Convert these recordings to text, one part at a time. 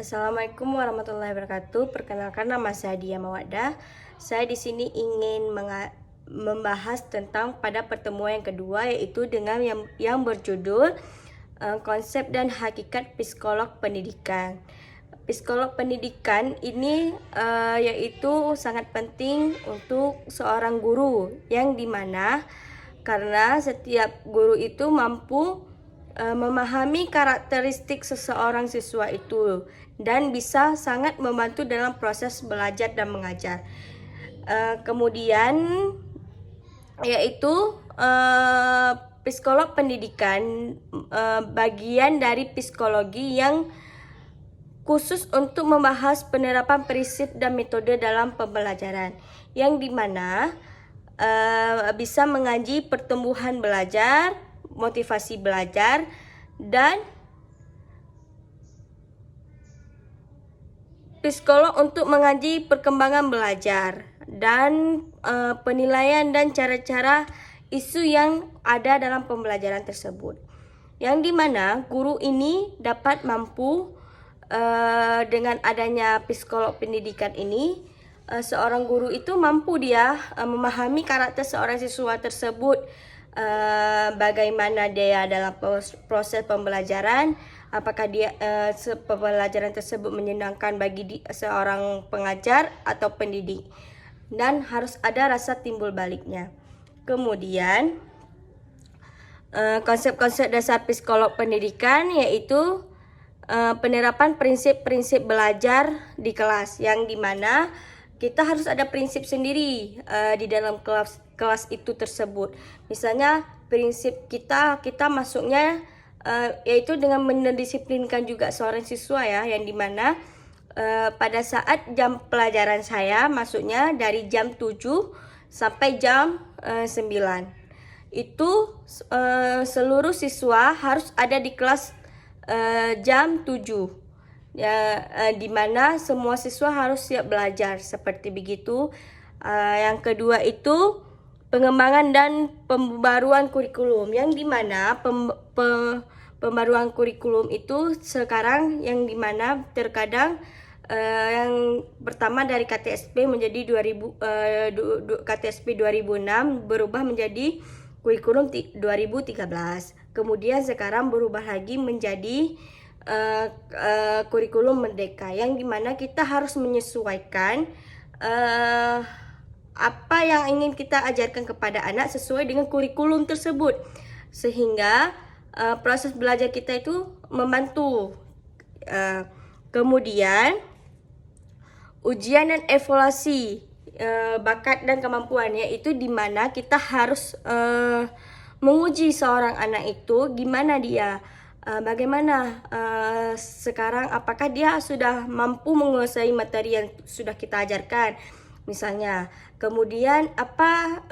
Assalamualaikum warahmatullahi wabarakatuh. Perkenalkan, nama saya Dia Mawaddah. Saya di sini ingin membahas tentang pada pertemuan yang kedua, yaitu dengan yang berjudul konsep dan hakikat psikolog pendidikan. Psikolog pendidikan ini yaitu sangat penting untuk seorang guru, yang dimana karena setiap guru itu mampu memahami karakteristik seseorang siswa itu dan bisa sangat membantu dalam proses belajar dan mengajar. Kemudian yaitu psikolog pendidikan bagian dari psikologi yang khusus untuk membahas penerapan prinsip dan metode dalam pembelajaran, yang dimana bisa mengaji pertumbuhan belajar, motivasi belajar, dan psikolog untuk mengaji perkembangan belajar dan penilaian dan cara-cara isu yang ada dalam pembelajaran tersebut, yang dimana guru ini dapat mampu dengan adanya psikolog pendidikan ini, seorang guru itu mampu dia memahami karakter seorang siswa tersebut, bagaimana dia dalam proses pembelajaran, apakah dia pembelajaran tersebut menyenangkan bagi seorang pengajar atau pendidik, dan harus ada rasa timbul baliknya. Kemudian konsep-konsep dasar psikolog pendidikan yaitu penerapan prinsip-prinsip belajar di kelas, yang dimana kita harus ada prinsip sendiri di dalam kelas itu tersebut. Misalnya prinsip kita masuknya yaitu dengan mendisiplinkan juga seorang siswa, ya, yang dimana pada saat jam pelajaran saya masuknya dari jam 7 sampai jam 9. Itu seluruh siswa harus ada di kelas jam 7. Ya, dimana semua siswa harus siap belajar seperti begitu. Yang kedua itu pengembangan dan pembaruan kurikulum, yang dimana pembaruan kurikulum itu sekarang yang dimana terkadang yang pertama dari KTSP menjadi KTSP 2006 berubah menjadi kurikulum 2013. Kemudian sekarang berubah lagi menjadi kurikulum merdeka, yang dimana kita harus menyesuaikan apa yang ingin kita ajarkan kepada anak sesuai dengan kurikulum tersebut, sehingga proses belajar kita itu membantu. Kemudian ujian dan evaluasi bakat dan kemampuan, yaitu dimana kita harus menguji seorang anak itu gimana dia, bagaimana sekarang, apakah dia sudah mampu menguasai materi yang sudah kita ajarkan misalnya. Kemudian apa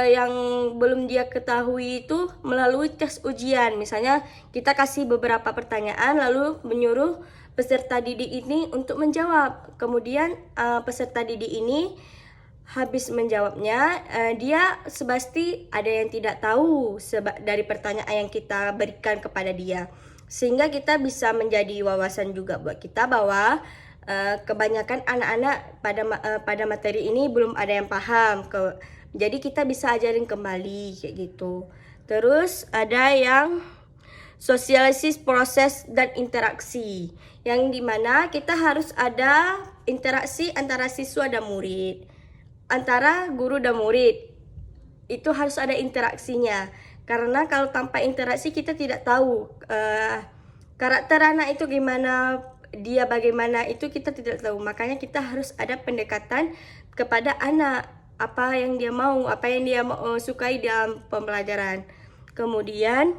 yang belum dia ketahui itu melalui tes ujian. Misalnya kita kasih beberapa pertanyaan lalu menyuruh peserta didik ini untuk menjawab. Kemudian peserta didik ini habis menjawabnya, dia sebasti ada yang tidak tahu dari pertanyaan yang kita berikan kepada dia, sehingga kita bisa menjadi wawasan juga buat kita bahwa kebanyakan anak-anak pada materi ini belum ada yang paham, jadi kita bisa ajarin kembali kayak gitu. Terus ada yang sosialisasi proses dan interaksi, yang dimana kita harus ada interaksi antara siswa dan murid, antara guru dan murid. Itu harus ada interaksinya, karena kalau tanpa interaksi kita tidak tahu karakter anak itu gimana, dia bagaimana, itu kita tidak tahu. Makanya kita harus ada pendekatan kepada anak, apa yang dia mau, apa yang dia sukai dalam pembelajaran. Kemudian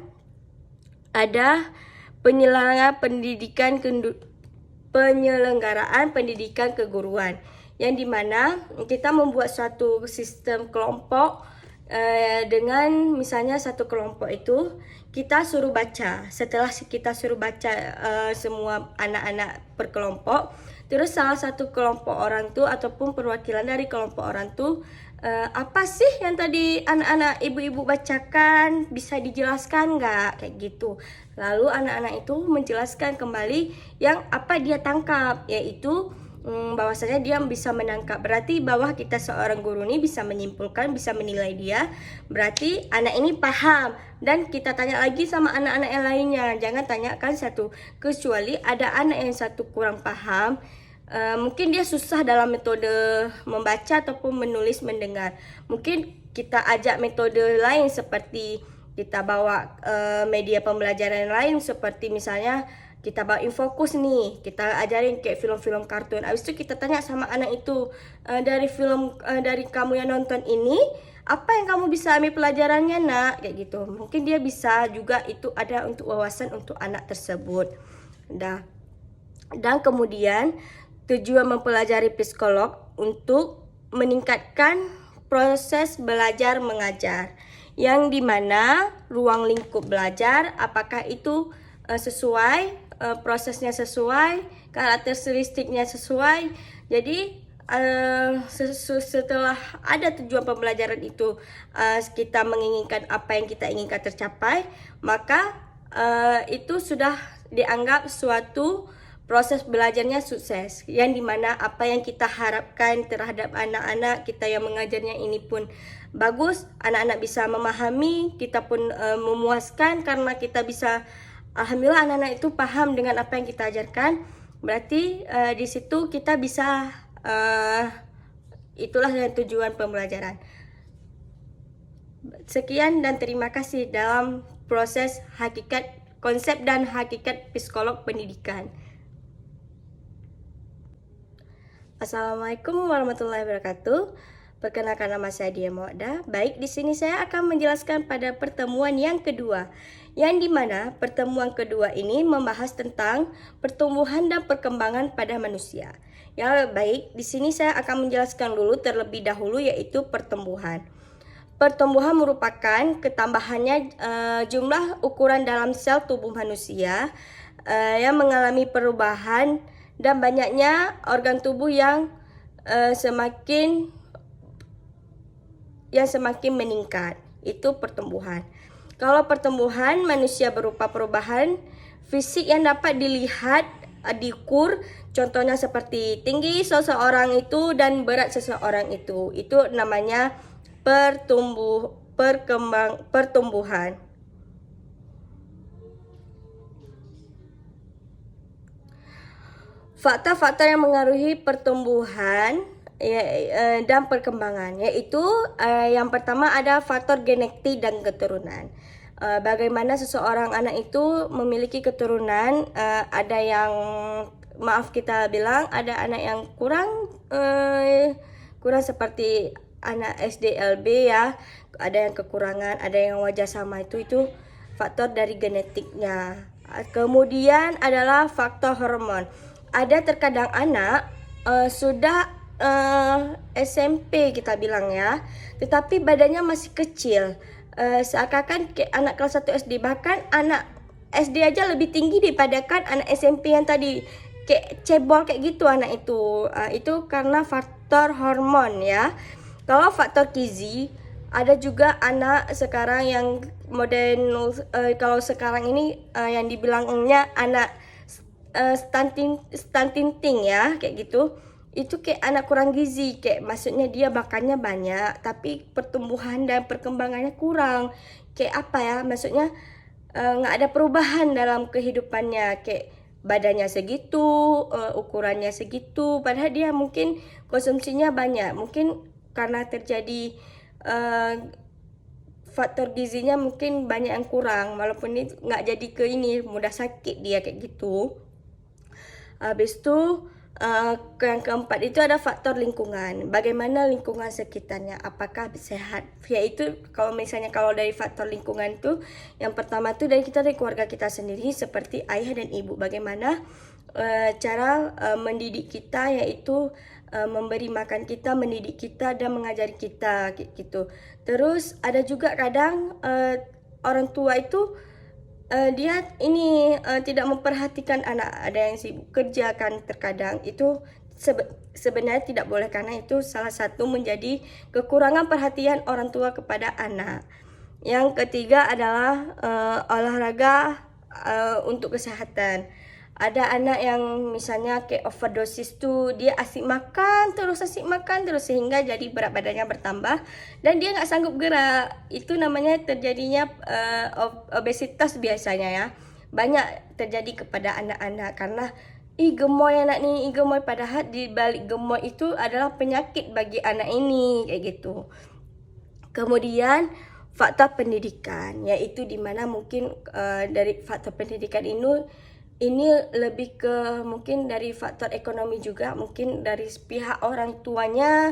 ada penyelenggaraan pendidikan keguruan, yang dimana kita membuat suatu sistem kelompok dengan misalnya satu kelompok itu kita suruh baca. Setelah kita suruh baca semua anak-anak per kelompok, terus salah satu kelompok orang tuh ataupun perwakilan dari kelompok orang tuh apa sih yang tadi anak-anak ibu-ibu bacakan, bisa dijelaskan nggak kayak gitu. Lalu anak-anak itu menjelaskan kembali yang apa dia tangkap, yaitu bahwasanya dia bisa menangkap. Berarti bahwa kita seorang guru ini bisa menyimpulkan, bisa menilai dia, berarti anak ini paham. Dan kita tanya lagi sama anak-anak yang lainnya, jangan tanyakan satu, kecuali ada anak yang satu kurang paham. Mungkin dia susah dalam metode membaca ataupun menulis mendengar. Mungkin kita ajak metode lain seperti kita bawa media pembelajaran lain, seperti misalnya kita bawa infokus nih, kita ajarin kayak film-film kartun. Habis itu kita tanya sama anak itu, dari film dari kamu yang nonton ini, apa yang kamu bisa ambil pelajarannya nak, kayak gitu. Mungkin dia bisa juga, itu ada untuk wawasan untuk anak tersebut. Dan kemudian tujuan mempelajari psikolog untuk meningkatkan proses belajar mengajar, yang dimana ruang lingkup belajar apakah itu sesuai, prosesnya sesuai, karakteristiknya sesuai. Jadi setelah ada tujuan pembelajaran itu, kita menginginkan apa yang kita inginkan tercapai, maka itu sudah dianggap suatu proses belajarnya sukses, yang dimana apa yang kita harapkan terhadap anak-anak kita yang mengajarnya ini pun bagus, anak-anak bisa memahami, kita pun memuaskan karena kita bisa, alhamdulillah anak-anak itu paham dengan apa yang kita ajarkan. Berarti di situ kita bisa, itulah yang tujuan pembelajaran. Sekian dan terima kasih dalam proses hakikat, konsep dan hakikat psikolog pendidikan. Assalamualaikum warahmatullahi wabarakatuh. Perkenalkan, nama saya Dia Muada. Baik, di sini saya akan menjelaskan pada pertemuan yang kedua, yang dimana pertemuan kedua ini membahas tentang pertumbuhan dan perkembangan pada manusia. Ya, baik, di sini saya akan menjelaskan dulu terlebih dahulu, yaitu pertumbuhan. Pertumbuhan merupakan ketambahannya jumlah ukuran dalam sel tubuh manusia yang mengalami perubahan dan banyaknya organ tubuh yang semakin meningkat. Itu pertumbuhan. Kalau pertumbuhan manusia berupa perubahan fisik yang dapat dilihat, diukur, contohnya seperti tinggi seseorang itu dan berat seseorang itu namanya pertumbuhan. Faktor-faktor yang mengaruhi pertumbuhan dan perkembangan, yaitu yang pertama ada faktor genetik dan keturunan. Bagaimana seseorang anak itu memiliki keturunan, ada yang, maaf kita bilang, ada anak yang kurang seperti anak SDLB ya, ada yang kekurangan, ada yang wajah sama, itu faktor dari genetiknya. Kemudian adalah faktor hormon. Ada terkadang anak sudah SMP kita bilang ya, tetapi badannya masih kecil, seakan-akan kayak anak kelas 1 SD, bahkan anak SD aja lebih tinggi daripada kan anak SMP yang tadi, kayak cebol kayak gitu anak itu. Itu karena faktor hormon ya. Kalau faktor gizi, ada juga anak sekarang yang modern, kalau sekarang ini yang dibilangnya anak stunting ya, kayak gitu. Itu kayak anak kurang gizi, kayak maksudnya dia makannya banyak tapi pertumbuhan dan perkembangannya kurang. Kayak apa ya, maksudnya nggak ada perubahan dalam kehidupannya, kayak badannya segitu, ukurannya segitu, padahal dia mungkin konsumsinya banyak. Mungkin karena terjadi faktor gizinya mungkin banyak yang kurang, walaupun ini nggak jadi ke ini, mudah sakit dia kayak gitu. Habis itu yang keempat itu ada faktor lingkungan. Bagaimana lingkungan sekitarnya, apakah sehat? Yaitu kalau misalnya kalau dari faktor lingkungan itu, yang pertama itu dari keluarga kita sendiri, seperti ayah dan ibu. Bagaimana cara mendidik kita, yaitu memberi makan kita, mendidik kita dan mengajari kita gitu. Terus ada juga kadang orang tua itu dia ini tidak memperhatikan anak, ada yang sibuk kerja kan, terkadang itu sebenarnya tidak boleh, karena itu salah satu menjadi kekurangan perhatian orang tua kepada anak. Yang ketiga adalah olahraga untuk kesehatan. Ada anak yang misalnya kayak overdosis tuh, dia asik makan terus sehingga jadi berat badannya bertambah dan dia nggak sanggup gerak. Itu namanya terjadinya obesitas biasanya ya. Banyak terjadi kepada anak-anak karena gemoy anak nih, gemoy, padahal di balik gemoy itu adalah penyakit bagi anak ini kayak gitu. Kemudian faktor pendidikan, yaitu dimana mungkin dari faktor pendidikan ini lebih ke mungkin dari faktor ekonomi juga, mungkin dari pihak orang tuanya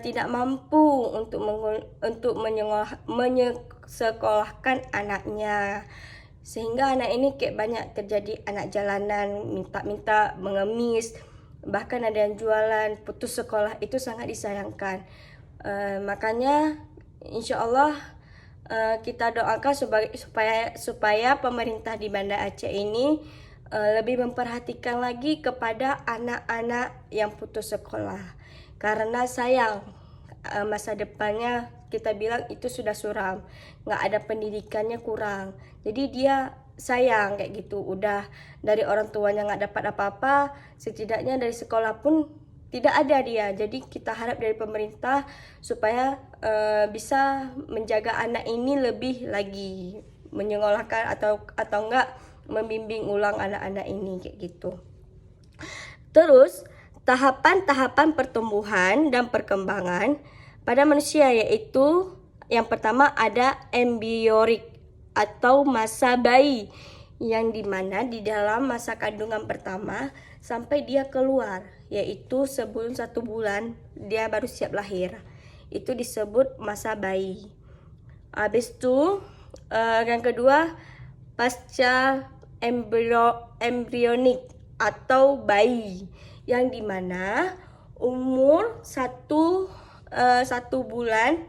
tidak mampu untuk menyekolahkan anaknya, sehingga anak ini kayak banyak terjadi anak jalanan, minta-minta, mengemis, bahkan ada yang jualan, putus sekolah. Itu sangat disayangkan. Makanya insya Allah kita doakan supaya pemerintah di Banda Aceh ini lebih memperhatikan lagi kepada anak-anak yang putus sekolah, karena sayang masa depannya kita bilang itu sudah suram, nggak ada pendidikannya kurang, jadi dia sayang kayak gitu. Udah dari orang tuanya nggak dapat apa-apa, setidaknya dari sekolah pun tidak ada dia. Jadi kita harap dari pemerintah supaya bisa menjaga anak ini lebih lagi, menyekolahkan atau enggak membimbing ulang anak-anak ini kayak gitu. Terus tahapan-tahapan pertumbuhan dan perkembangan pada manusia, yaitu yang pertama ada embrionik atau masa bayi, yang dimana di dalam masa kandungan pertama sampai dia keluar, yaitu sebelum 1 bulan dia baru siap lahir, itu disebut masa bayi. Habis itu yang kedua pasca embrionik atau bayi, yang dimana umur 1 bulan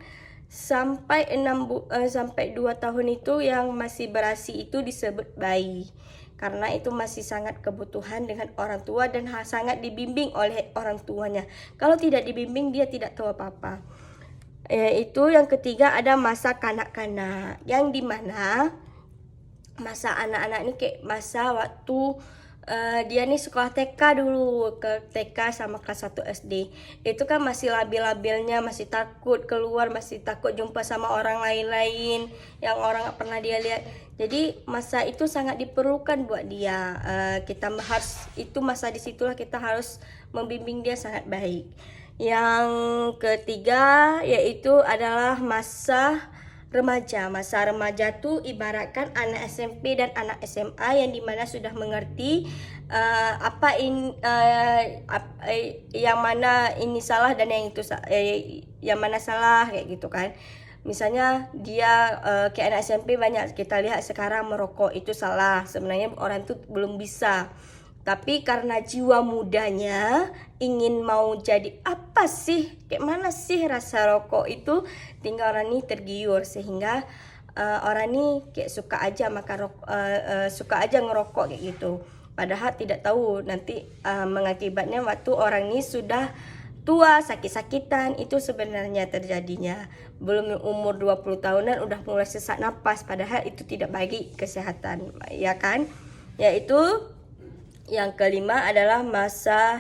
sampai 2 tahun itu yang masih berasi itu disebut bayi, karena itu masih sangat kebutuhan dengan orang tua dan sangat dibimbing oleh orang tuanya. Kalau tidak dibimbing dia tidak tahu apa-apa. Itu yang ketiga ada masa kanak-kanak, yang dimana masa anak-anak ini kayak masa waktu dia nih sekolah TK dulu, ke TK sama kelas 1 SD. Itu kan masih labil-labilnya, masih takut keluar, masih takut jumpa sama orang lain-lain yang orang gak pernah dia lihat. Jadi masa itu sangat diperlukan buat dia. Kita harus, itu masa disitulah kita harus membimbing dia sangat baik. Yang ketiga yaitu adalah masa remaja. Masa remaja tuh ibaratkan anak SMP dan anak SMA yang dimana sudah mengerti yang mana ini salah dan yang itu yang mana salah kayak gitu kan. Misalnya dia kayak anak SMP banyak kita lihat sekarang merokok, itu salah. Sebenarnya orang itu belum bisa, tapi karena jiwa mudanya ingin mau jadi apa sih, kayak mana sih rasa rokok itu, tinggal orang ini tergiur sehingga orang ini kayak suka aja makan suka aja ngerokok kayak gitu. Padahal tidak tahu nanti mengakibatnya waktu orang ini sudah tua, sakit-sakitan, itu sebenarnya terjadinya. Belum umur 20 tahunan udah mulai sesak napas, padahal itu tidak baik kesehatan, ya kan? Yaitu yang kelima adalah masa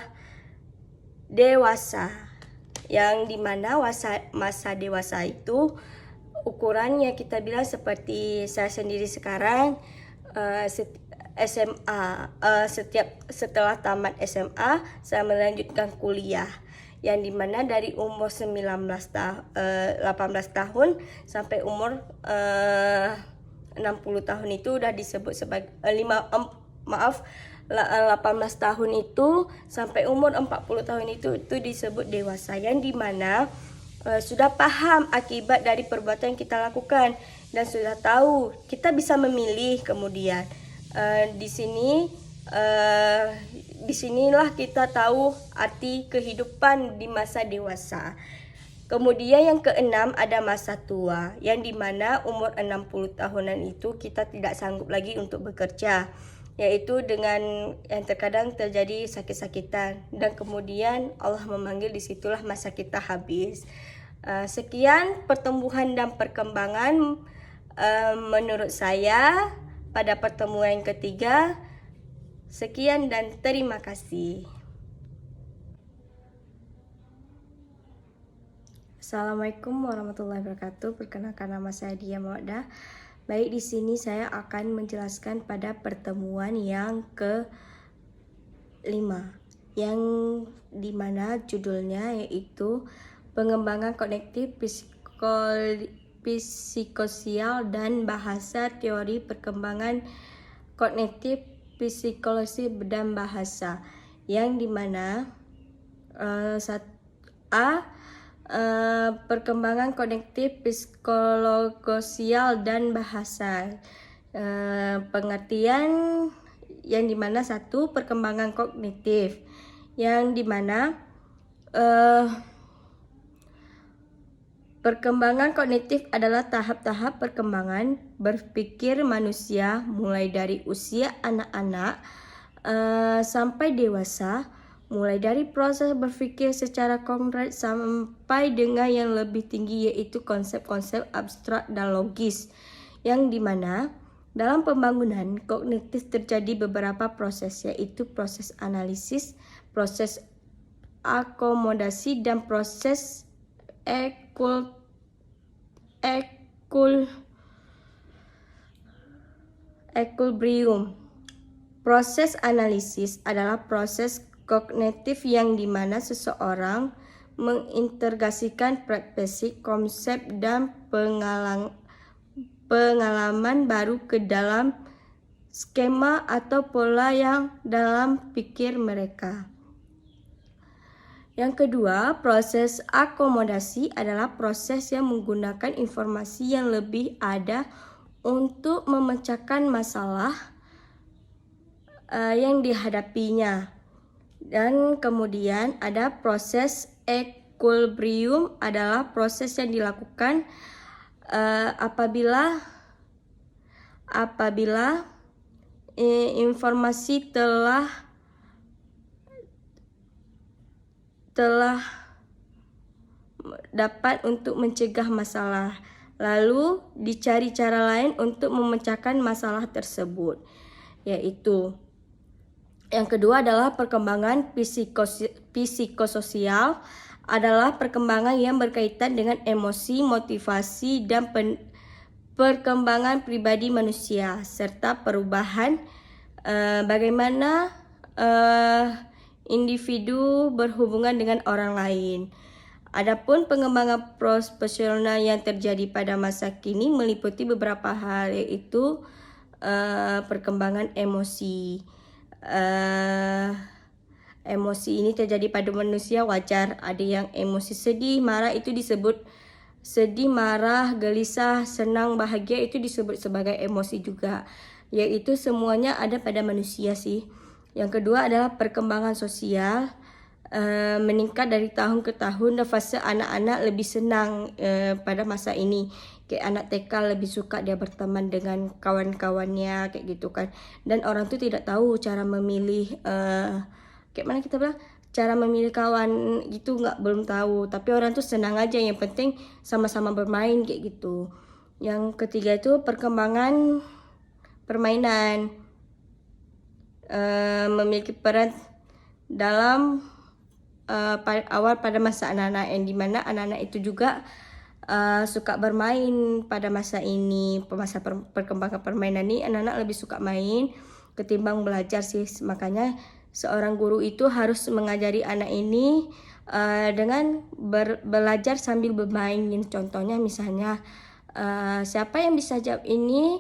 dewasa, yang dimana masa dewasa itu ukurannya kita bilang seperti saya sendiri sekarang SMA, setelah tamat SMA saya melanjutkan kuliah, yang dimana dari umur 18 tahun sampai umur 60 tahun itu udah disebut sebagai 18 tahun itu sampai umur 40 tahun itu disebut dewasa, yang dimana sudah paham akibat dari perbuatan yang kita lakukan dan sudah tahu kita bisa memilih. Kemudian disinilah kita tahu arti kehidupan di masa dewasa. Kemudian yang keenam ada masa tua, yang dimana umur 60 tahunan itu kita tidak sanggup lagi untuk bekerja. yaitu dengan yang terkadang terjadi sakit-sakitan, dan kemudian Allah memanggil, disitulah masa kita habis. Sekian pertumbuhan dan perkembangan menurut saya pada pertemuan yang ketiga. Sekian dan terima kasih. Assalamualaikum warahmatullahi wabarakatuh. Perkenalkan, nama saya Dia Mawaddah. Baik, di sini saya akan menjelaskan pada pertemuan yang ke-5, yang dimana judulnya yaitu pengembangan kognitif psikososial dan bahasa, teori perkembangan kognitif psikologi dan bahasa, yang dimana perkembangan kognitif psikososial dan bahasa. Pengertian yang dimana satu, perkembangan kognitif, yang dimana perkembangan kognitif adalah tahap-tahap perkembangan berpikir manusia mulai dari usia anak-anak sampai dewasa, mulai dari proses berpikir secara konkret sampai dengan yang lebih tinggi, yaitu konsep-konsep abstrak dan logis, yang dimana dalam pembangunan kognitif terjadi beberapa proses, yaitu proses analisis, proses akomodasi, dan proses equilibrium. Proses analisis adalah proses kognitif yang dimana seseorang mengintegrasikan praktek, konsep, dan pengalaman baru ke dalam skema atau pola yang dalam pikir mereka. Yang kedua, proses akomodasi adalah proses yang menggunakan informasi yang lebih ada untuk memecahkan masalah yang dihadapinya. Dan kemudian ada proses equilibrium, adalah proses yang dilakukan apabila informasi telah dapat untuk mencegah masalah, lalu dicari cara lain untuk memecahkan masalah tersebut, yaitu yang kedua adalah perkembangan psikososial, adalah perkembangan yang berkaitan dengan emosi, motivasi, dan perkembangan pribadi manusia, serta perubahan bagaimana individu berhubungan dengan orang lain. Adapun pengembangan profesional yang terjadi pada masa kini meliputi beberapa hal, yaitu perkembangan emosi. Emosi ini terjadi pada manusia wajar. Ada yang emosi sedih, marah itu disebut sedih, marah, gelisah, senang, bahagia itu disebut sebagai emosi juga. Yaitu semuanya ada pada manusia sih. Yang kedua adalah perkembangan sosial. Meningkat dari tahun ke tahun, dan fase anak-anak lebih senang pada masa ini. Kayak anak TK lebih suka dia berteman dengan kawan-kawannya kayak gitu kan. Dan orang tuh tidak tahu cara memilih kayak mana kita bilang, cara memilih kawan gitu belum tahu. Tapi orang tuh senang aja, yang penting sama-sama bermain kayak gitu. Yang ketiga itu perkembangan permainan, memiliki peran dalam awal pada masa anak-anak, yang dimana anak-anak itu juga suka bermain pada masa ini. Masa perkembangan permainan ini anak-anak lebih suka main ketimbang belajar sih. Makanya seorang guru itu harus mengajari anak ini dengan belajar sambil bermain. Contohnya misalnya siapa yang bisa jawab ini,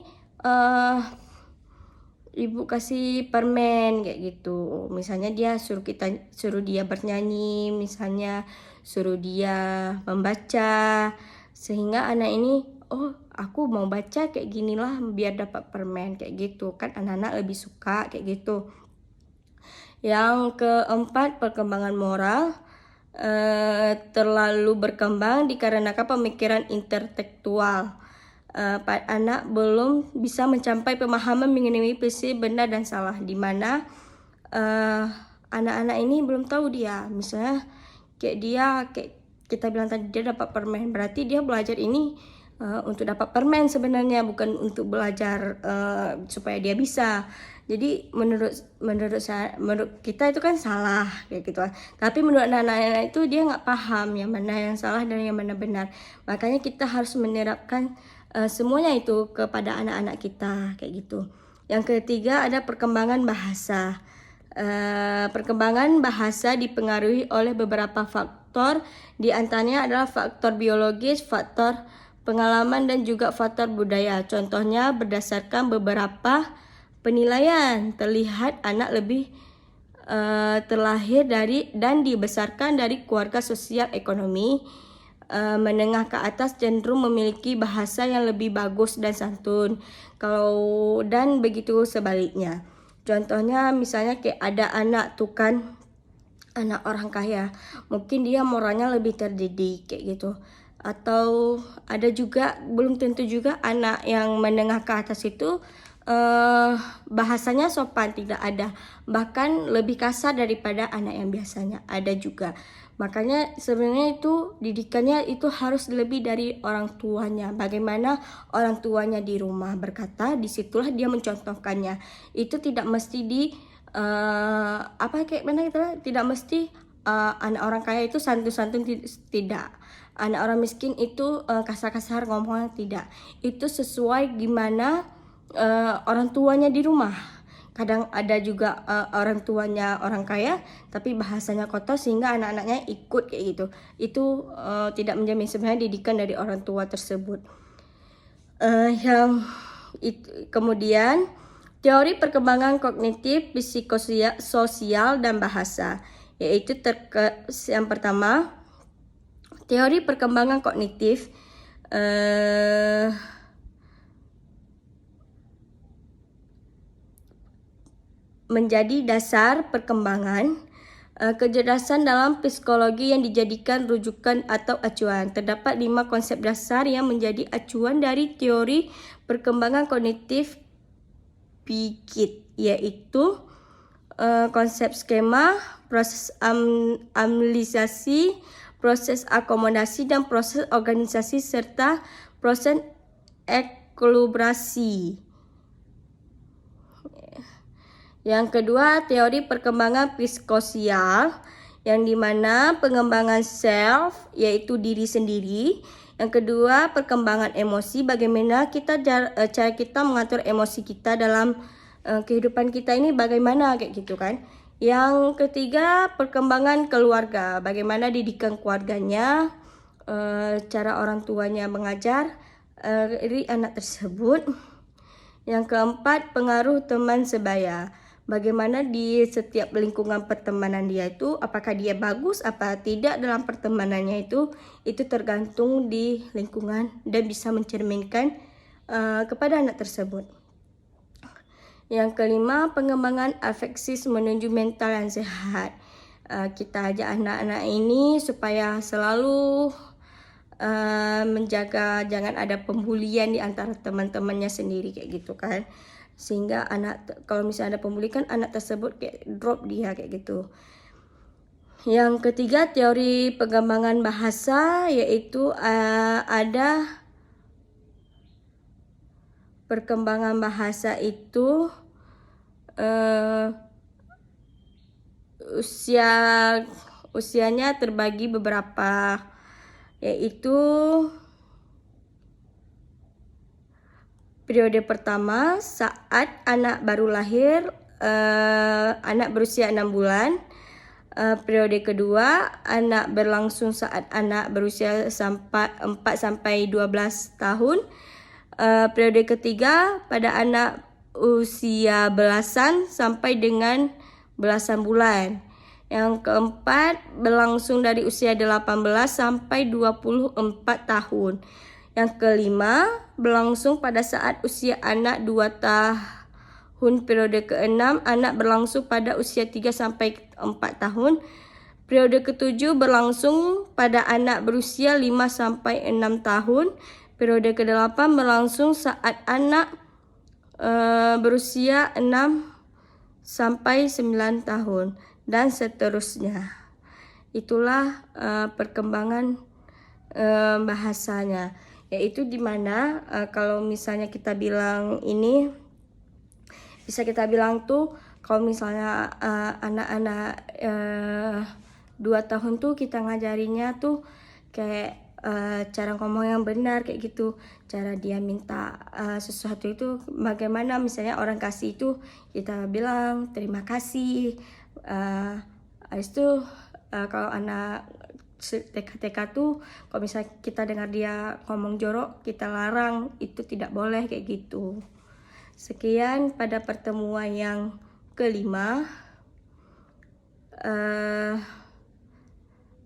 ibu kasih permen kayak gitu. Misalnya dia suruh dia bernyanyi, misalnya suruh dia membaca, sehingga anak ini, oh aku mau baca kayak ginilah biar dapat permen kayak gitu kan. Anak-anak lebih suka kayak gitu. Yang keempat, perkembangan moral terlalu berkembang dikarenakan pemikiran intelektual. anak belum bisa mencapai pemahaman mengenai persis benar dan salah, di mana anak-anak ini belum tahu dia. Misalnya kayak kita bilang tadi, dia dapat permen, berarti dia belajar ini untuk dapat permen sebenarnya, bukan untuk belajar supaya dia bisa. Jadi menurut kita itu kan salah kayak gitu. Tapi menurut anak-anak itu dia nggak paham yang mana yang salah dan yang mana benar. Makanya kita harus menerapkan semuanya itu kepada anak-anak kita kayak gitu. Yang ketiga ada perkembangan bahasa. Perkembangan bahasa dipengaruhi oleh beberapa faktor, di antaranya adalah faktor biologis, faktor pengalaman, dan juga faktor budaya. Contohnya, berdasarkan beberapa penilaian, terlihat anak lebih terlahir dari dan dibesarkan dari keluarga sosial ekonomi menengah ke atas cenderung memiliki bahasa yang lebih bagus dan santun, dan begitu sebaliknya. Contohnya misalnya kayak ada anak tuh kan, anak orang kaya, mungkin dia moralnya lebih terdidik kayak gitu. Atau ada juga, belum tentu juga anak yang menengah ke atas itu bahasanya sopan, tidak ada, bahkan lebih kasar daripada anak yang biasanya, ada juga. Makanya sebenarnya itu didikannya itu harus lebih dari orang tuanya. Bagaimana orang tuanya di rumah berkata, disitulah dia mencontohkannya. Itu tidak mesti tidak mesti anak orang kaya itu santun-santun, tidak. Anak orang miskin itu kasar-kasar ngomongnya, tidak. Itu sesuai gimana orang tuanya di rumah. Kadang ada juga orang tuanya orang kaya tapi bahasanya kotor sehingga anak-anaknya ikut kayak gitu. Itu tidak menjamin sebenarnya didikan dari orang tua tersebut. Kemudian teori perkembangan kognitif, psikososial, dan bahasa, yaitu yang pertama, teori perkembangan kognitif menjadi dasar perkembangan kecerdasan dalam psikologi yang dijadikan rujukan atau acuan. Terdapat 5 konsep dasar yang menjadi acuan dari teori perkembangan kognitif PKIT, yaitu konsep skema, proses analisasi, proses akomodasi, dan proses organisasi, serta proses eklubrasi. Yang kedua, teori perkembangan psikososial, yang dimana pengembangan self, yaitu diri sendiri. Yang kedua, perkembangan emosi, bagaimana cara kita mengatur emosi kita dalam kehidupan kita ini bagaimana kayak gitu kan. Yang ketiga, perkembangan keluarga, bagaimana didikan keluarganya, cara orang tuanya mengajar anak tersebut. Yang keempat, pengaruh teman sebaya, bagaimana di setiap lingkungan pertemanan dia itu, apakah dia bagus apa tidak dalam pertemanannya itu tergantung di lingkungan dan bisa mencerminkan kepada anak tersebut. Yang kelima, pengembangan afektif menuju mental yang sehat. Kita ajak anak-anak ini supaya selalu menjaga jangan ada pembulian di antara teman-temannya sendiri kayak gitu kan. Sehingga anak, kalau misalnya ada pembuli kan anak tersebut kayak drop dia kayak gitu. Yang ketiga, teori pengembangan bahasa, yaitu ada perkembangan bahasa itu usianya terbagi beberapa, yaitu periode pertama saat anak baru lahir, anak berusia 6 bulan. Periode kedua, anak berlangsung saat anak berusia 4 sampai 12 tahun. Periode ketiga pada anak usia belasan sampai dengan belasan bulan. Yang keempat berlangsung dari usia 18 sampai 24 tahun. Yang kelima berlangsung pada saat usia anak 2 tahun. Periode keenam, anak berlangsung pada usia 3 sampai 4 tahun. Periode ketujuh berlangsung pada anak berusia 5 sampai 6 tahun. Periode ke-8 berlangsung saat anak berusia 6 sampai 9 tahun dan seterusnya. Itulah perkembangan bahasanya, yaitu dimana kalau misalnya kita bilang ini, bisa kita bilang tuh kalau misalnya anak-anak 2 tahun tuh kita ngajarinya tuh kayak cara ngomong yang benar kayak gitu, cara dia minta sesuatu itu bagaimana, misalnya orang kasih itu kita bilang terima kasih. Habis itu kalau anak TK tuh kalau misalnya kita dengar dia ngomong jorok kita larang, itu tidak boleh kayak gitu. Sekian pada pertemuan yang kelima.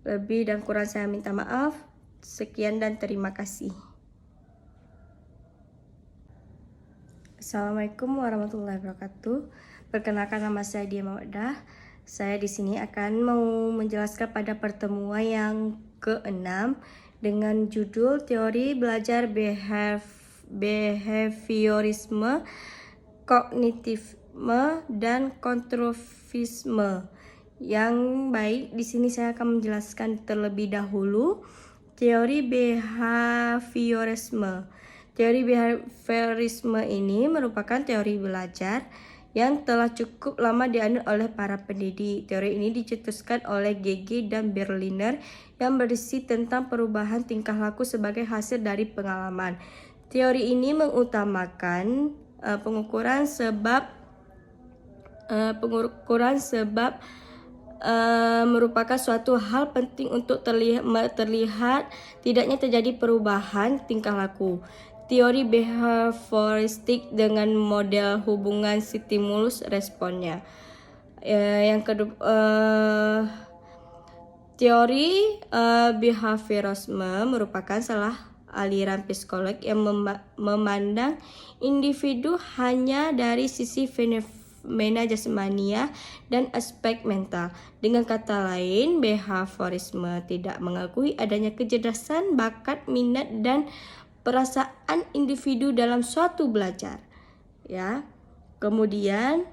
Lebih dan kurang saya minta maaf. Sekian dan terima kasih. Assalamualaikum warahmatullahi wabarakatuh. Perkenalkan, nama saya Dia Mawaddah. Saya di sini akan mau menjelaskan pada pertemuan yang ke-6 dengan judul Teori Belajar Behaviorisme, Kognitivisme, dan Konstruktivisme. Yang baik, di sini saya akan menjelaskan terlebih dahulu teori behaviorisme. Teori behaviorisme ini merupakan teori belajar yang telah cukup lama dianut oleh para pendidik. Teori ini dicetuskan oleh Gege dan Berliner yang berisi tentang perubahan tingkah laku sebagai hasil dari pengalaman. Teori ini mengutamakan pengukuran sebab merupakan suatu hal penting untuk terlihat tidaknya terjadi perubahan tingkah laku. Teori behavioristik dengan model hubungan stimulus responnya. Yang kedua, teori behaviorisme merupakan salah aliran psikolog yang memandang individu hanya dari sisi fenomena jasmania dan aspek mental. Dengan kata lain, behaviorisme tidak mengakui adanya kecerdasan, bakat, minat, dan perasaan individu dalam suatu belajar. Ya. Kemudian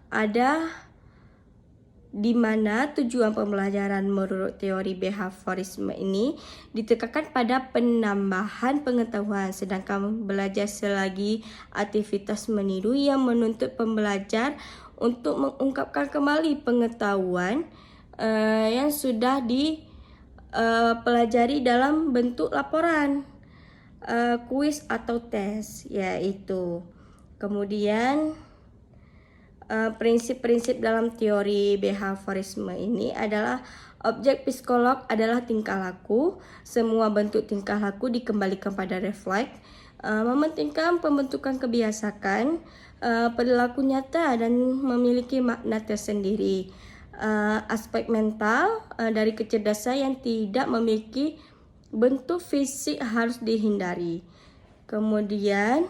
ada di mana tujuan pembelajaran menurut teori behaviorisme ini ditekankan pada penambahan pengetahuan, sedangkan belajar selagi aktivitas meniru yang menuntut pembelajar untuk mengungkapkan kembali pengetahuan yang sudah dipelajari dalam bentuk laporan, kuis atau tes, yaitu. Kemudian prinsip-prinsip dalam teori behaviorisme ini adalah objek psikolog adalah tingkah laku. Semua bentuk tingkah laku dikembalikan pada refleks, mementingkan pembentukan kebiasaan, perilaku nyata dan memiliki makna tersendiri. Aspek mental dari kecerdasan yang tidak memiliki bentuk fisik harus dihindari. Kemudian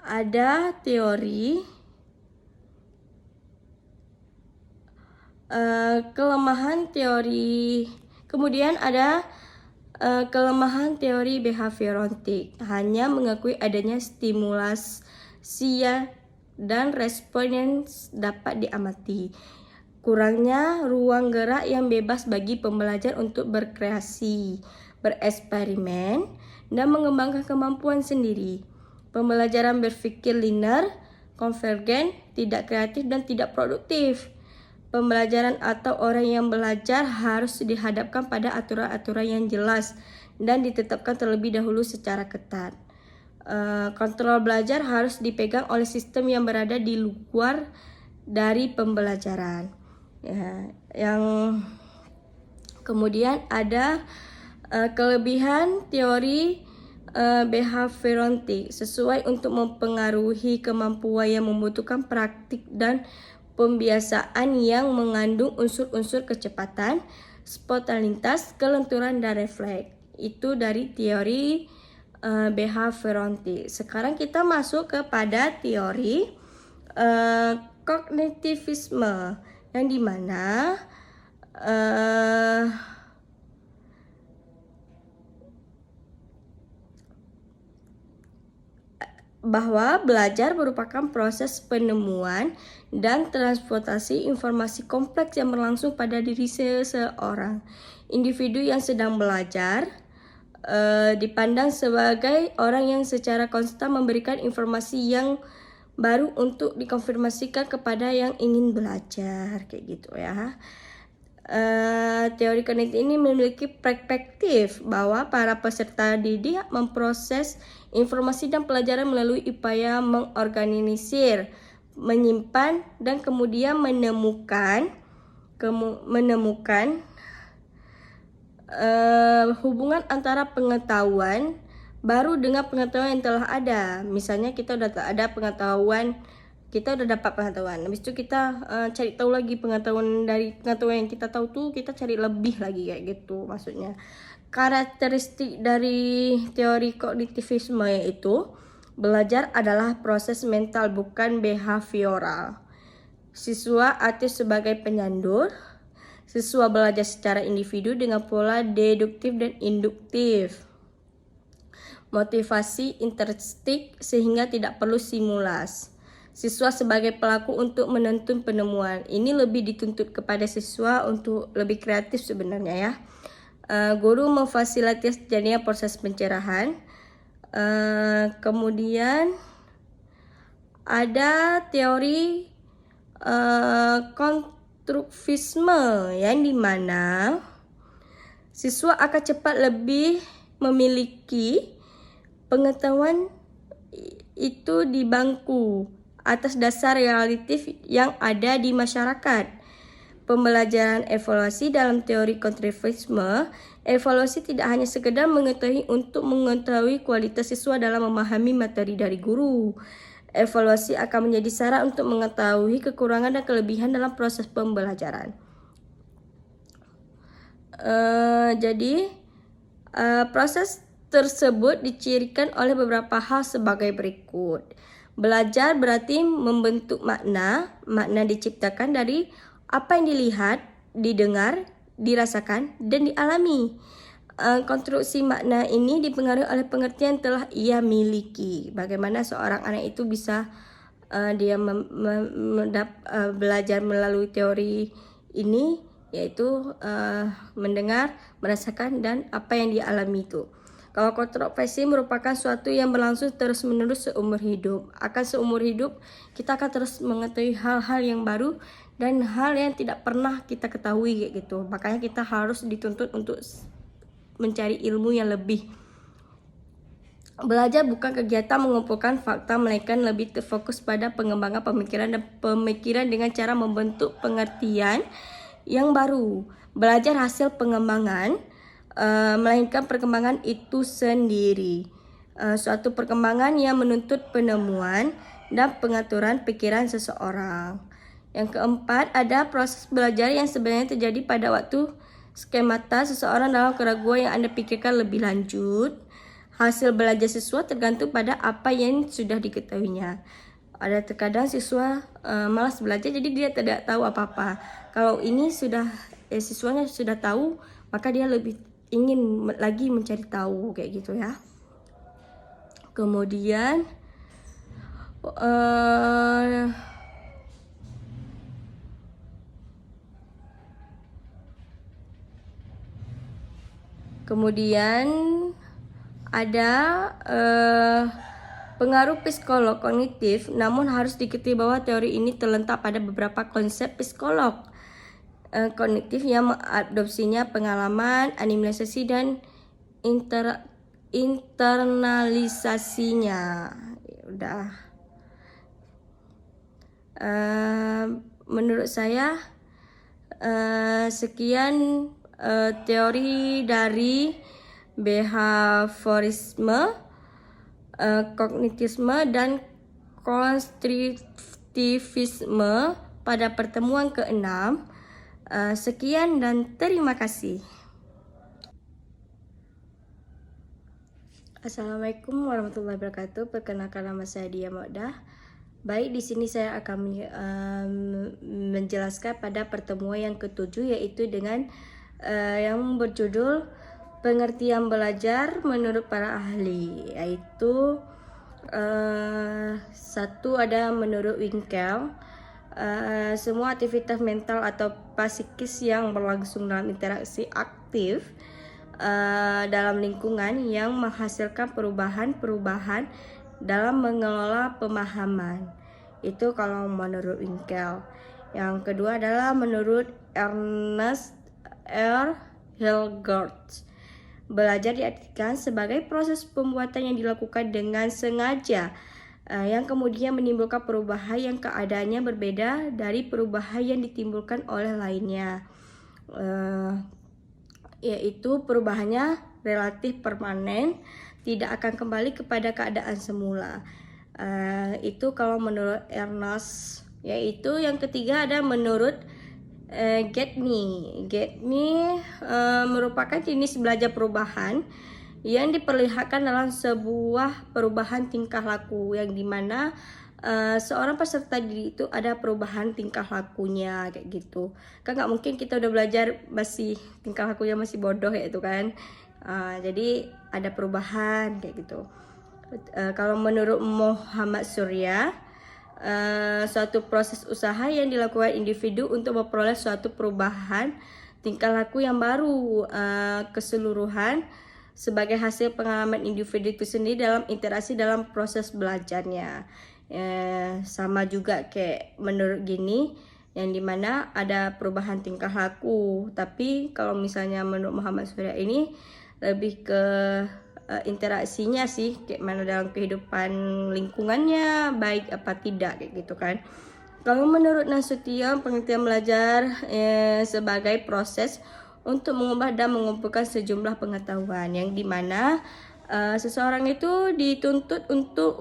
ada teori kelemahan teori. Kemudian ada kelemahan teori behavioristik, hanya mengakui adanya stimulasi dan respon yang dapat diamati. Kurangnya ruang gerak yang bebas bagi pembelajar untuk berkreasi, bereksperimen, dan mengembangkan kemampuan sendiri. Pembelajaran berpikir linear, konvergen, tidak kreatif, dan tidak produktif. Pembelajaran atau orang yang belajar harus dihadapkan pada aturan-aturan yang jelas dan ditetapkan terlebih dahulu secara ketat. Kontrol belajar harus dipegang oleh sistem yang berada di luar dari pembelajaran. Yang kemudian ada kelebihan teori behavioristik sesuai untuk mempengaruhi kemampuan yang membutuhkan praktik dan pembiasaan yang mengandung unsur-unsur kecepatan, spontanitas, kelenturan, dan refleks. Itu dari teori behavioristik. Sekarang kita masuk kepada teori kognitivisme, yang dimana bahwa belajar merupakan proses penemuan dan transportasi informasi kompleks yang berlangsung pada diri seseorang. Individu yang sedang belajar dipandang sebagai orang yang secara konstan memberikan informasi yang baru untuk dikonfirmasikan kepada yang ingin belajar, kayak gitu ya. Teori kognitif ini memiliki perspektif bahwa para peserta didik memproses informasi dan pelajaran melalui upaya mengorganisir, menyimpan, dan kemudian menemukan hubungan antara pengetahuan baru dengan pengetahuan yang telah ada. Misalnya kita udah ada pengetahuan, kita udah dapat pengetahuan, habis itu kita cari tahu lagi pengetahuan, dari pengetahuan yang kita tahu tuh kita cari lebih lagi, kayak gitu maksudnya. Karakteristik dari teori kognitivisme yaitu belajar adalah proses mental bukan behavioral. Siswa aktif sebagai penyandur. Siswa belajar secara individu dengan pola deduktif dan induktif. Motivasi intrinsik sehingga tidak perlu simulasi. Siswa sebagai pelaku untuk menuntun penemuan. Ini lebih dituntut kepada siswa untuk lebih kreatif sebenarnya ya. Guru memfasilitasi terjadinya proses pencerahan. Kemudian ada teori konstruktivisme yang dimana siswa akan cepat lebih memiliki pengetahuan itu di bangku atas dasar relatif yang ada di masyarakat. Pembelajaran evaluasi dalam teori konstruktivisme, evaluasi tidak hanya sekedar mengetahui untuk mengetahui kualitas siswa dalam memahami materi dari guru. Evaluasi akan menjadi syarat untuk mengetahui kekurangan dan kelebihan dalam proses pembelajaran. Proses tersebut dicirikan oleh beberapa hal sebagai berikut. Belajar berarti membentuk makna. Makna diciptakan dari apa yang dilihat, didengar, dirasakan, dan dialami. Konstruksi makna ini dipengaruhi oleh pengertian telah ia miliki. Bagaimana seorang anak itu bisa dia belajar melalui teori ini, yaitu mendengar, merasakan, dan apa yang dialami itu. Kalau kontroversi merupakan suatu yang berlangsung terus-menerus seumur hidup. Akan seumur hidup, kita akan terus mengetahui hal-hal yang baru dan hal yang tidak pernah kita ketahui, kayak gitu. Makanya kita harus dituntut untuk mencari ilmu yang lebih. Belajar bukan kegiatan mengumpulkan fakta, melainkan lebih terfokus pada pengembangan pemikiran dengan cara membentuk pengertian yang baru. Belajar hasil pengembangan, melainkan perkembangan itu sendiri. Suatu perkembangan yang menuntut penemuan dan pengaturan pikiran seseorang. Yang keempat, ada proses belajar yang sebenarnya terjadi pada waktu skemata seseorang dalam keraguan yang Anda pikirkan lebih lanjut. Hasil belajar siswa tergantung pada apa yang sudah diketahuinya. Ada terkadang siswa malas belajar, jadi dia tidak tahu apa-apa. Kalau ini siswanya sudah tahu, maka dia lebih ingin lagi mencari tahu, kayak gitu ya. Kemudian ada pengaruh psikolog kognitif, namun harus diketahui bahwa teori ini terletak pada beberapa konsep psikolog kognitif yang mengadopsinya pengalaman, animalisasi, dan internalisasinya. Udah. Menurut saya sekian teori dari behaviorisme, kognitisme, dan konstruktivisme pada pertemuan ke-6. Sekian dan terima kasih. Assalamualaikum warahmatullahi wabarakatuh. Perkenalkan, nama saya Dia Maudah. Baik, di sini saya akan menjelaskan pada pertemuan yang ke-7, yaitu dengan yang berjudul pengertian belajar menurut para ahli, yaitu Satu ada menurut Winkel, semua aktivitas mental atau psikis yang berlangsung dalam interaksi aktif dalam lingkungan yang menghasilkan perubahan-perubahan dalam mengelola pemahaman. Itu kalau menurut Winkel. Yang kedua adalah menurut Ernest R. Hilgard. Belajar diartikan sebagai proses pembuatan yang dilakukan dengan sengaja, yang kemudian menimbulkan perubahan yang keadaannya berbeda dari perubahan yang ditimbulkan oleh lainnya, yaitu perubahannya relatif permanen, tidak akan kembali kepada keadaan semula. Itu kalau menurut Ernest. Yaitu yang ketiga ada menurut Getney. Getney merupakan jenis belajar perubahan yang diperlihatkan dalam sebuah perubahan tingkah laku, yang dimana seorang peserta didik itu ada perubahan tingkah lakunya kayak gitu. Kan nggak mungkin kita udah belajar masih tingkah lakunya masih bodoh ya itu kan. Jadi ada perubahan kayak gitu. Kalau menurut Muhammad Surya, suatu proses usaha yang dilakukan individu untuk memperoleh suatu perubahan tingkah laku yang baru keseluruhan sebagai hasil pengalaman individu itu sendiri dalam interaksi dalam proses belajarnya. Sama juga kayak menurut gini, yang dimana ada perubahan tingkah laku, tapi kalau misalnya menurut Muhammad Surya ini lebih ke interaksinya sih, kayak mana dalam kehidupan lingkungannya baik apa tidak kayak gitu kan. Kalau menurut Nasution, pengertian belajar sebagai proses untuk mengubah dan mengumpulkan sejumlah pengetahuan, yang dimana seseorang itu dituntut untuk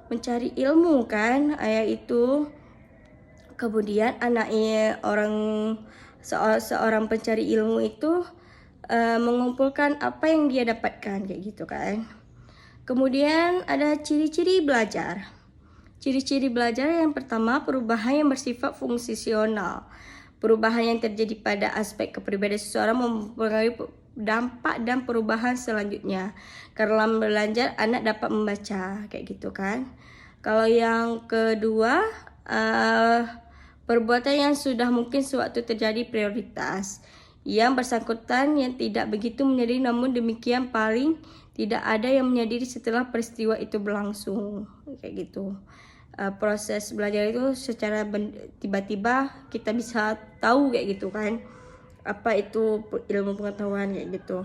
mencari ilmu kan, itu kemudian anaknya seorang pencari ilmu itu mengumpulkan apa yang dia dapatkan kayak gitu kan. Kemudian ada ciri-ciri belajar. Ciri-ciri belajar yang pertama, perubahan yang bersifat fungsional. Perubahan yang terjadi pada aspek kepribadian seseorang mempengaruhi dampak dan perubahan selanjutnya. Karena belajar anak dapat membaca kayak gitu kan. Kalau yang kedua, perbuatan yang sudah mungkin sewaktu terjadi prioritas. Yang bersangkutan yang tidak begitu menyadari, namun demikian paling tidak ada yang menyadari setelah peristiwa itu berlangsung kayak gitu. Proses belajar itu secara tiba-tiba kita bisa tahu kayak gitu kan, apa itu ilmu pengetahuan kayak gitu.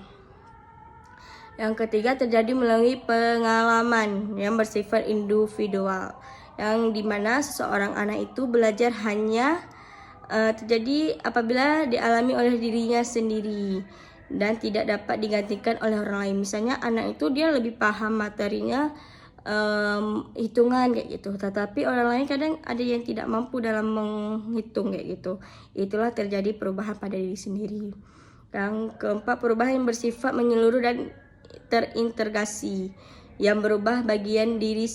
Yang ketiga, terjadi melalui pengalaman yang bersifat individual, yang dimana seseorang anak itu belajar hanya terjadi apabila dialami oleh dirinya sendiri dan tidak dapat digantikan oleh orang lain. Misalnya anak itu dia lebih paham materinya hitungan kayak gitu, tetapi orang lain kadang ada yang tidak mampu dalam menghitung kayak gitu. Itulah terjadi perubahan pada diri sendiri. Yang keempat, perubahan yang bersifat menyeluruh dan terintegrasi, yang berubah bagian diri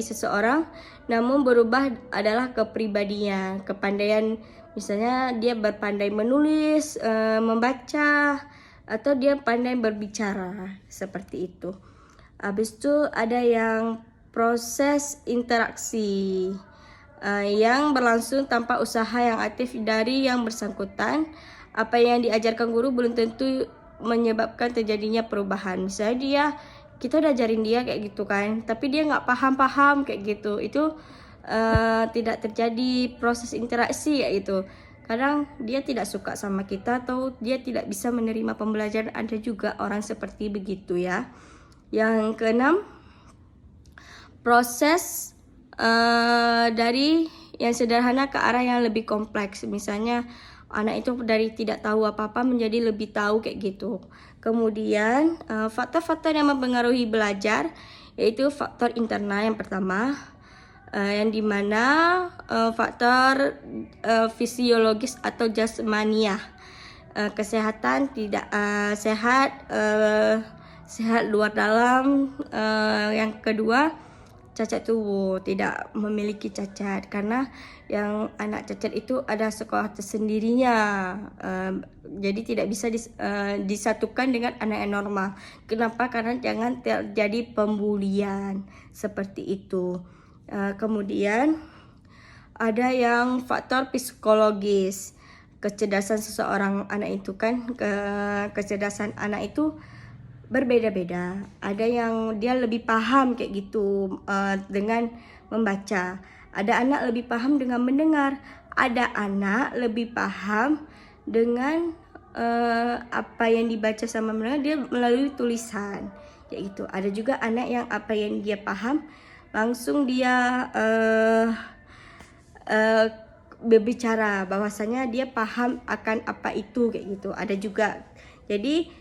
seseorang, namun berubah adalah kepribadian, kepandaian. Misalnya dia berpandai menulis, membaca, atau dia pandai berbicara, seperti itu. Habis itu ada yang proses interaksi, yang berlangsung tanpa usaha yang aktif dari yang bersangkutan. Apa yang diajarkan guru belum tentu menyebabkan terjadinya perubahan. Misalnya kita udah ajarin dia kayak gitu kan, tapi dia nggak paham kayak gitu. Itu tidak terjadi proses interaksi yaitu. Kadang dia tidak suka sama kita atau dia tidak bisa menerima pembelajaran. Ada juga orang seperti begitu ya. Yang keenam, proses dari yang sederhana ke arah yang lebih kompleks. Misalnya anak itu dari tidak tahu apa-apa menjadi lebih tahu kayak gitu. Kemudian faktor-faktor yang mempengaruhi belajar, yaitu faktor internal yang pertama, yang dimana faktor fisiologis atau jasmaniah, kesehatan tidak sehat luar dalam. Yang kedua, cacat tubuh, tidak memiliki cacat, karena yang anak cacat itu ada sekolah tersendirinya. Jadi tidak bisa disatukan dengan anak yang normal. Kenapa? Karena jangan terjadi pembulian seperti itu. Kemudian ada yang faktor psikologis. Kecerdasan seseorang anak itu kan, kecerdasan anak itu berbeda-beda. Ada yang dia lebih paham kayak gitu dengan membaca. Ada anak lebih paham dengan mendengar. Ada anak lebih paham dengan apa yang dibaca sama mendengar dia melalui tulisan kayak gitu. Ada juga anak yang apa yang dia paham langsung dia berbicara, bahwasanya dia paham akan apa itu kayak gitu. Ada juga. Jadi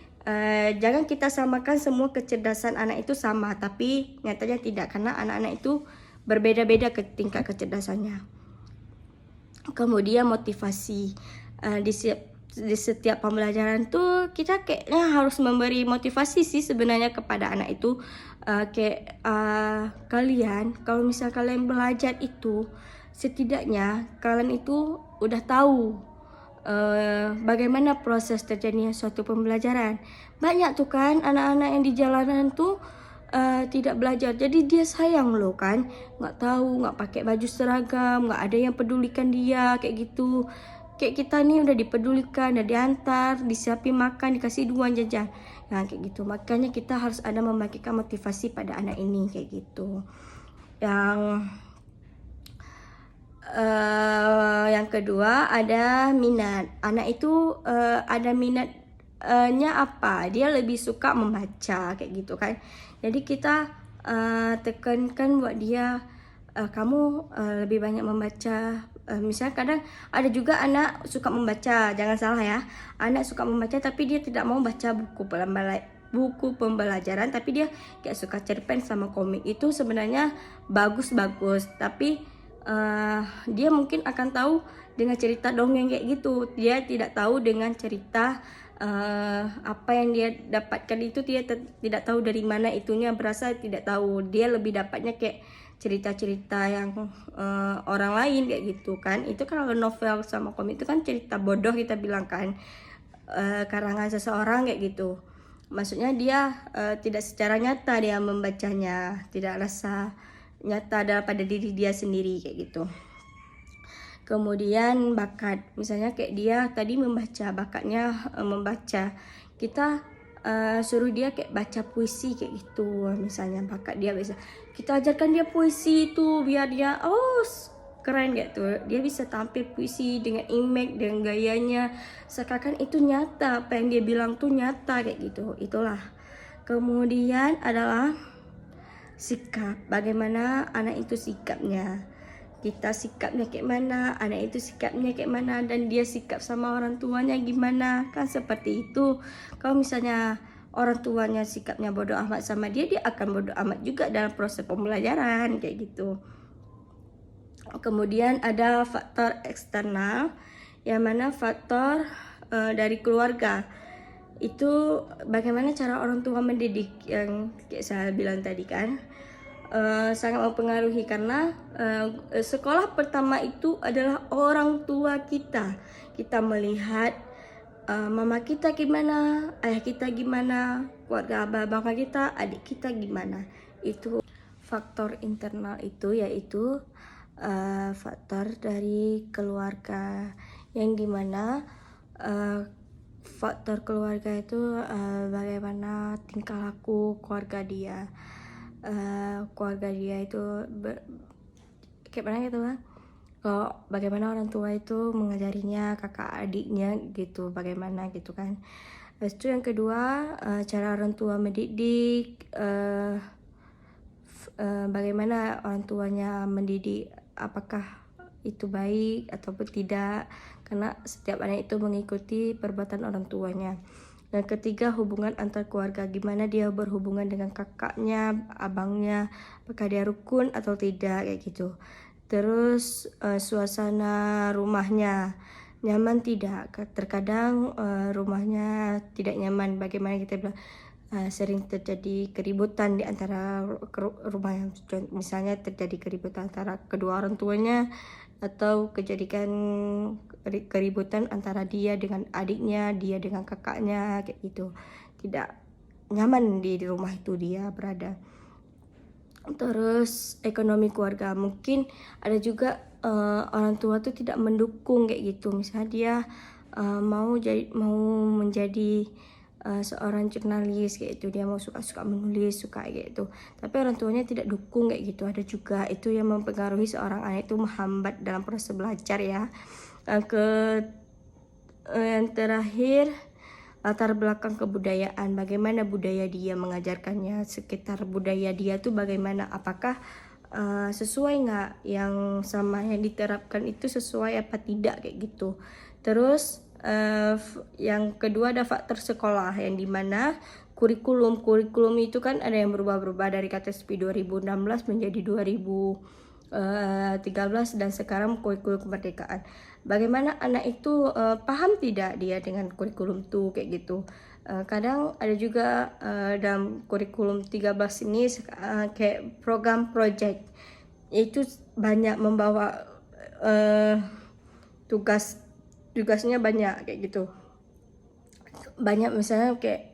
jangan kita samakan semua kecerdasan anak itu sama, tapi nyatanya tidak, karena anak-anak itu berbeda-beda ke tingkat kecerdasannya. Kemudian motivasi. Di setiap pembelajaran tuh kita kayaknya harus memberi motivasi sih sebenarnya kepada anak itu. Kalian kalau misal kalian belajar itu, setidaknya kalian itu udah tahu bagaimana proses terjadinya suatu pembelajaran. Banyak tuh kan anak-anak yang di jalanan tuh tidak belajar, jadi dia sayang loh kan, nggak tahu, nggak pakai baju seragam, nggak ada yang pedulikan dia kayak gitu. Kayak kita nih udah dipedulikan, udah diantar, disiapin makan, dikasih duan jajan, nah kayak gitu. Makanya kita harus ada membagikan motivasi pada anak ini kayak gitu. Yang kedua ada minat. Anak itu ada minatnya apa? Dia lebih suka membaca kayak gitu kan. Jadi kita tekankan buat dia, kamu lebih banyak membaca. Misalnya kadang ada juga anak suka membaca, jangan salah ya. Anak suka membaca tapi dia tidak mau baca buku pembelajaran, tapi dia kayak suka cerpen sama komik. Itu sebenarnya bagus-bagus, tapi dia mungkin akan tahu dengan cerita dongeng kayak gitu. Dia tidak tahu dengan cerita apa yang dia dapatkan itu, dia tidak tahu dari mana itunya berasal, tidak tahu. Dia lebih dapatnya kayak cerita-cerita yang orang lain kayak gitu kan. Itu kan kalau novel sama komik itu kan cerita bodoh kita bilang kan, karangan seseorang kayak gitu. Maksudnya dia tidak secara nyata dia membacanya, tidak rasa nyata pada diri dia sendiri kayak gitu. Kemudian bakat, misalnya kayak dia tadi membaca, bakatnya membaca, kita suruh dia kayak baca puisi kayak gitu. Misalnya bakat dia bisa, kita ajarkan dia puisi itu biar dia keren gitu. Dia bisa tampil puisi dengan image, dengan gayanya, seakan itu nyata, apa yang dia bilang tuh nyata kayak gitu. Itulah. Kemudian adalah sikap, bagaimana anak itu sikapnya, kita sikapnya kayak mana, anak itu sikapnya kayak mana, dan dia sikap sama orang tuanya gimana, kan seperti itu. Kalau misalnya orang tuanya sikapnya bodoh amat sama dia, dia akan bodoh amat juga dalam proses pembelajaran kayak gitu. Kemudian ada faktor eksternal, yang mana faktor dari keluarga. Itu bagaimana cara orang tua mendidik, yang kayak saya bilang tadi kan, sangat mempengaruhi, karena sekolah pertama itu adalah orang tua kita. Kita melihat mama kita gimana, ayah kita gimana, keluarga abang-abang kita, adik kita gimana. Itu faktor internal itu yaitu faktor dari keluarga, yang dimana faktor keluarga itu bagaimana tingkah laku keluarga dia. Keluarga dia itu kayak mana gitu kan, kalau bagaimana orang tua itu mengajarinya, kakak adiknya gitu, bagaimana gitu kan. Habis itu yang kedua, cara orang tua mendidik, bagaimana orang tuanya mendidik, apakah itu baik ataupun tidak, karena setiap anak itu mengikuti perbuatan orang tuanya. Dan ketiga, hubungan antar keluarga, gimana dia berhubungan dengan kakaknya, abangnya, apakah dia rukun atau tidak kayak gitu. Terus suasana rumahnya nyaman tidak, terkadang rumahnya tidak nyaman, bagaimana kita bilang sering terjadi keributan di antara rumah, misalnya terjadi keributan antara kedua orang tuanya, atau kejadian keributan antara dia dengan adiknya, dia dengan kakaknya, kayak gitu. Tidak nyaman di rumah itu dia berada. Terus ekonomi keluarga, mungkin ada juga orang tua tuh tidak mendukung kayak gitu. Misalnya dia mau menjadi seorang jurnalis kayak itu, dia mau suka menulis, suka kayak gitu, tapi orang tuanya tidak dukung kayak gitu. Ada juga itu yang mempengaruhi seorang anak itu, menghambat dalam proses belajar ya. Yang terakhir, latar belakang kebudayaan, bagaimana budaya dia mengajarkannya, sekitar budaya dia tuh bagaimana, apakah sesuai nggak yang sama yang diterapkan itu, sesuai apa tidak kayak gitu. Terus yang kedua ada faktor sekolah, yang dimana kurikulum itu kan ada yang berubah-ubah dari KTSP 2016 menjadi 2013 dan sekarang kurikulum kemerdekaan. Bagaimana anak itu paham tidak dia dengan kurikulum itu kayak gitu. Kadang ada juga dalam kurikulum 13 ini kayak program project, itu banyak membawa tugasnya banyak kayak gitu. Banyak misalnya kayak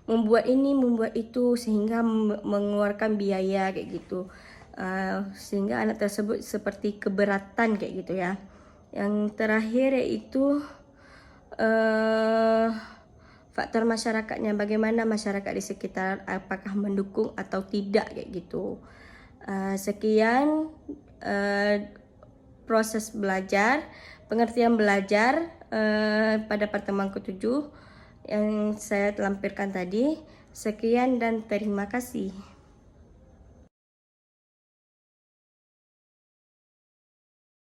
membuat ini, membuat itu, sehingga mengeluarkan biaya kayak gitu. Sehingga anak tersebut seperti keberatan kayak gitu ya. Yang terakhir yaitu faktor masyarakatnya, bagaimana masyarakat di sekitar, apakah mendukung atau tidak kayak gitu. Sekian proses belajar, pengertian belajar pada pertemuan ke-7 yang saya lampirkan tadi. Sekian dan terima kasih.